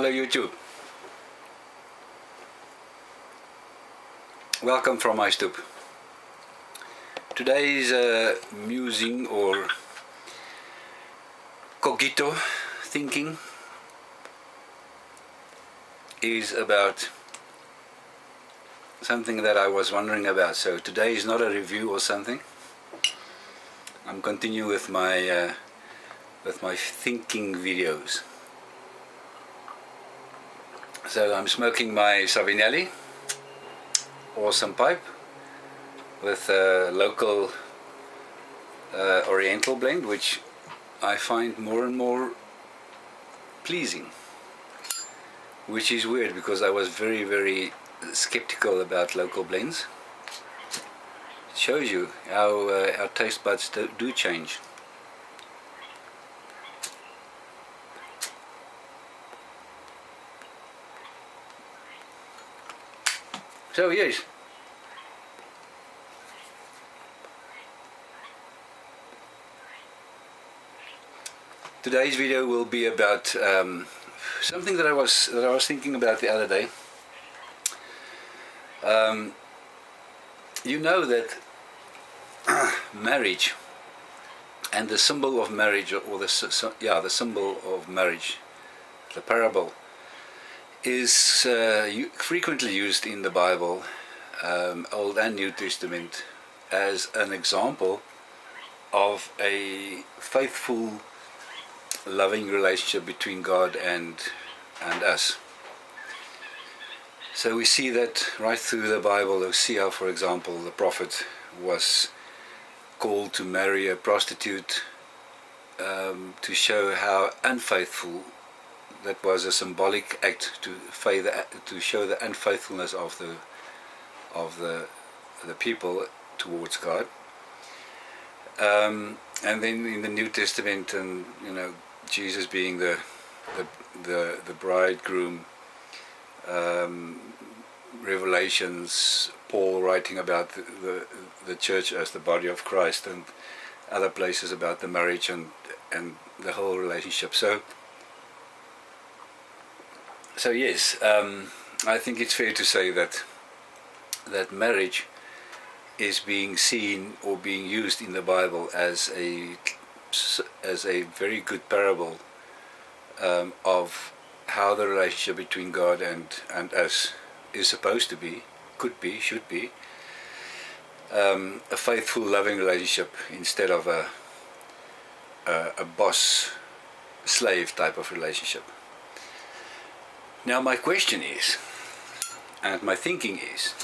Hello YouTube. Welcome from my stoop. Today's musing or cogito thinking is about something that I was wondering about. So today is not a review or something. I'm continuing with my thinking videos. So I'm smoking my Savinelli, awesome pipe, with a local Oriental blend, which I find more and more pleasing. Which is weird because I was very skeptical about local blends. It shows you how our taste buds do change. So yes, today's video will be about something that I was thinking about the other day. You know that marriage and the symbol of marriage, or the symbol of marriage, the parable, is frequently used in the Bible, Old and New Testament, as an example of a faithful, loving relationship between God and us. So we see that right through the Bible. Hosea, for example, the prophet, was called to marry a prostitute to show how unfaithful. That was a symbolic act to show the unfaithfulness of the people towards God. And then in the New Testament, and Jesus being the bridegroom, Revelations, Paul writing about the church as the body of Christ, and other places about the marriage and the whole relationship. So yes, I think it's fair to say that marriage is being seen or being used in the Bible as a very good parable of how the relationship between God and us is supposed to be, could be, should be, a faithful, loving relationship instead of a boss-slave type of relationship. Now my question is, and my thinking is,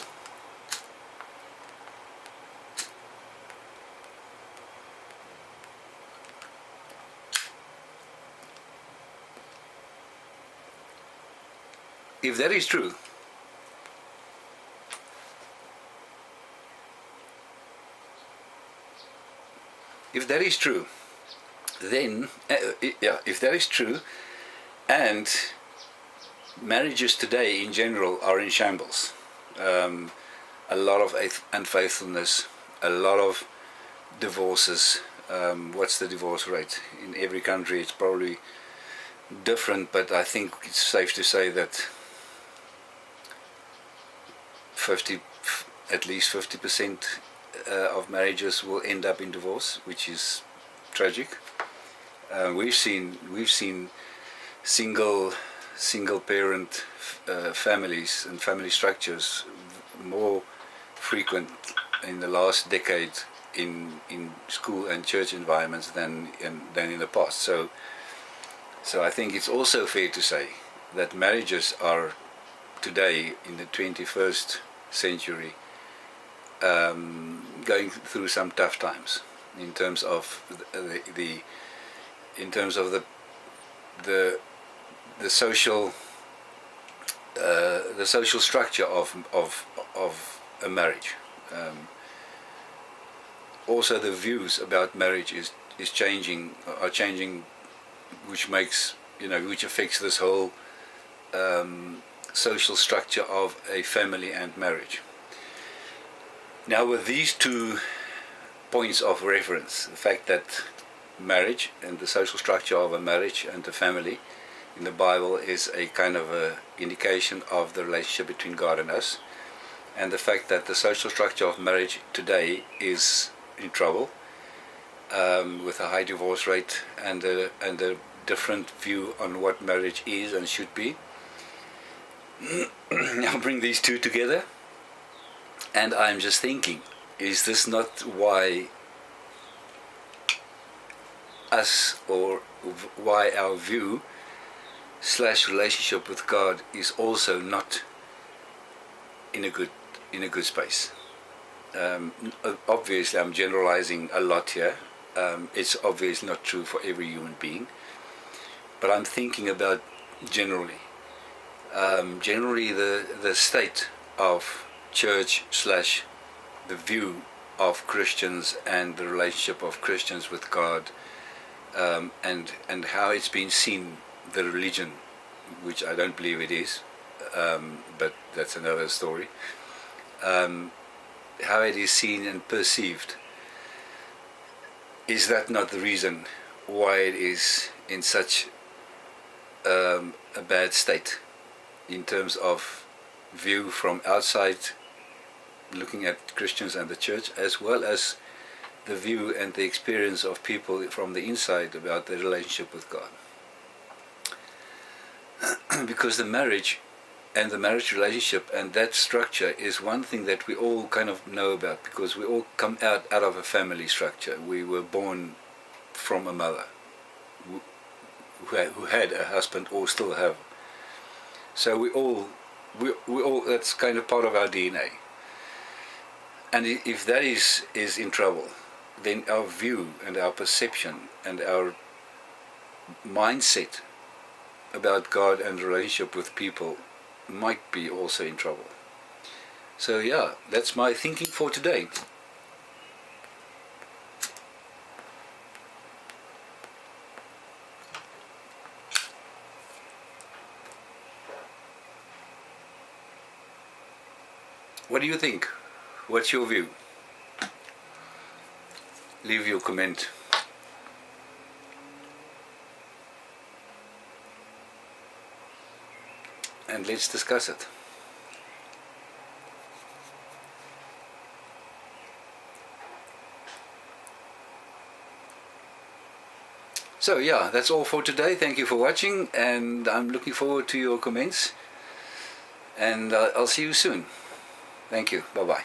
if that is true, then if that is true, and marriages today in general are in shambles, a lot of unfaithfulness, a lot of divorces. What's the divorce rate in every country? It's probably different, but I think it's safe to say that at least 50% of marriages will end up in divorce, which is tragic. We've seen single parent families and family structures more frequent in the last decade in school and church environments than in the past. So I think it's also fair to say that marriages are today, in the 21st century, going through some tough times in terms of the social structure of a marriage. Also, the views about marriage are changing, which affects this whole social structure of a family and marriage. Now, with these two points of reference, the fact that marriage and the social structure of a marriage and a family in the Bible is a kind of a indication of the relationship between God and us, and the fact that the social structure of marriage today is in trouble, with a high divorce rate and a different view on what marriage is and should be. I'll bring these two together, and I'm just thinking, is this not why us, or why our view / relationship with God is also not in a good space? Obviously I'm generalizing a lot here. It's obviously not true for every human being, but I'm thinking about generally the state of church / the view of Christians and the relationship of Christians with God, and how it's been seen, the religion, which I don't believe it is, but that's another story, how it is seen and perceived. Is that not the reason why it is in such a bad state in terms of view from outside, looking at Christians and the church, as well as the view and the experience of people from the inside about their relationship with God? Because the marriage and the marriage relationship and that structure is one thing that we all kind of know about, because we all come out of a family structure. We were born from a mother who had a husband or still have. So we all that's kind of part of our DNA. And if that is in trouble, then our view and our perception and our mindset about God and relationship with people might be also in trouble. So yeah, that's my thinking for today. What do you think? What's your view? Leave your comment. And let's discuss it. So yeah, that's all for today. Thank you for watching, and I'm looking forward to your comments, and I'll see you soon. Thank you. Bye-bye.